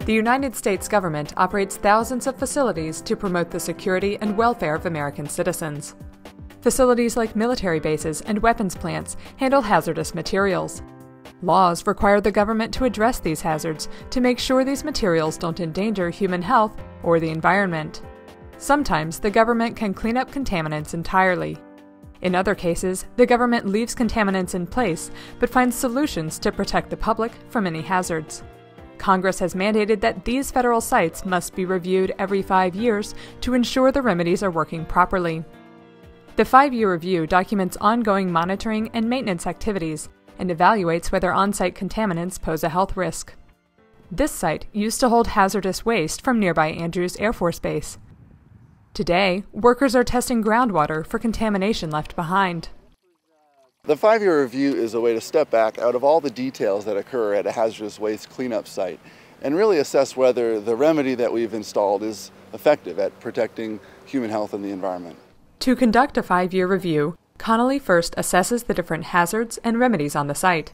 The United States government operates thousands of facilities to promote the security and welfare of American citizens. Facilities like military bases and weapons plants handle hazardous materials. Laws require the government to address these hazards to make sure these materials don't endanger human health or the environment. Sometimes the government can clean up contaminants entirely. In other cases, the government leaves contaminants in place but finds solutions to protect the public from any hazards. Congress has mandated that these federal sites must be reviewed every 5 years to ensure the remedies are working properly. The 5-year review documents ongoing monitoring and maintenance activities and evaluates whether on-site contaminants pose a health risk. This site used to hold hazardous waste from nearby Andrews Air Force Base. Today, workers are testing groundwater for contamination left behind. The 5-year review is a way to step back out of all the details that occur at a hazardous waste cleanup site and really assess whether the remedy that we've installed is effective at protecting human health and the environment. To conduct a 5-year review, Connolly first assesses the different hazards and remedies on the site.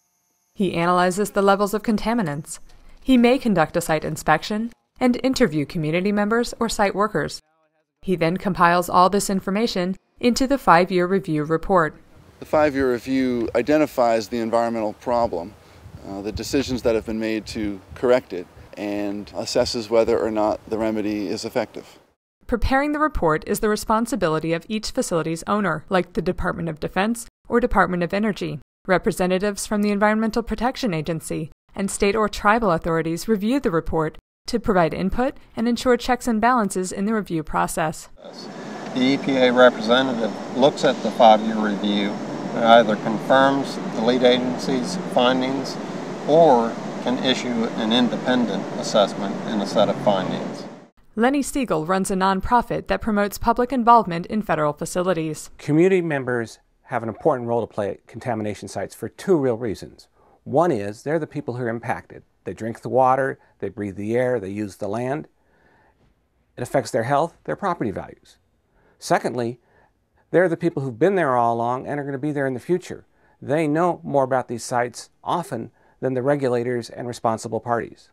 He analyzes the levels of contaminants. He may conduct a site inspection and interview community members or site workers. He then compiles all this information into the 5-year review report. The 5-year review identifies the environmental problem, the decisions that have been made to correct it, and assesses whether or not the remedy is effective. Preparing the report is the responsibility of each facility's owner, like the Department of Defense or Department of Energy. Representatives from the Environmental Protection Agency and state or tribal authorities review the report to provide input and ensure checks and balances in the review process. The EPA representative looks at the 5-year review and either confirms the lead agency's findings or can issue an independent assessment and a set of findings. Lenny Siegel runs a nonprofit that promotes public involvement in federal facilities. Community members have an important role to play at contamination sites for 2 real reasons. One is they're the people who are impacted. They drink the water, they breathe the air, they use the land. It affects their health, their property values. Secondly, they're the people who've been there all along and are going to be there in the future. They know more about these sites often than the regulators and responsible parties.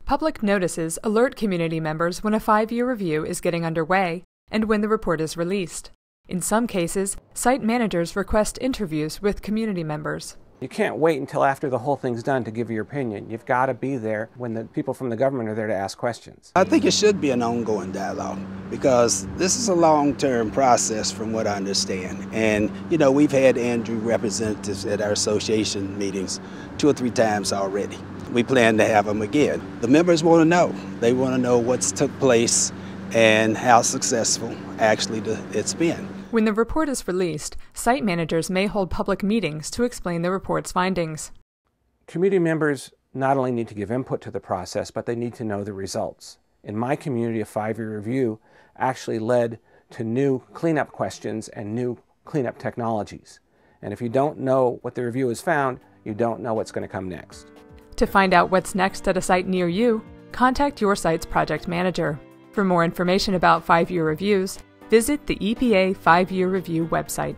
Public notices alert community members when a 5-year review is getting underway and when the report is released. In some cases, site managers request interviews with community members. You can't wait until after the whole thing's done to give your opinion. You've got to be there when the people from the government are there to ask questions. I think it should be an ongoing dialogue because this is a long-term process from what I understand. And, we've had Andrew representatives at our association meetings 2 or 3 times already. We plan to have them again. The members want to know. They want to know what's took place and how successful actually it's been. When the report is released, site managers may hold public meetings to explain the report's findings. Community members not only need to give input to the process, but they need to know the results. In my community, a 5-year review actually led to new cleanup questions and new cleanup technologies. And if you don't know what the review has found, you don't know what's going to come next. To find out what's next at a site near you, contact your site's project manager. For more information about 5-year reviews, visit the EPA 5-year review website.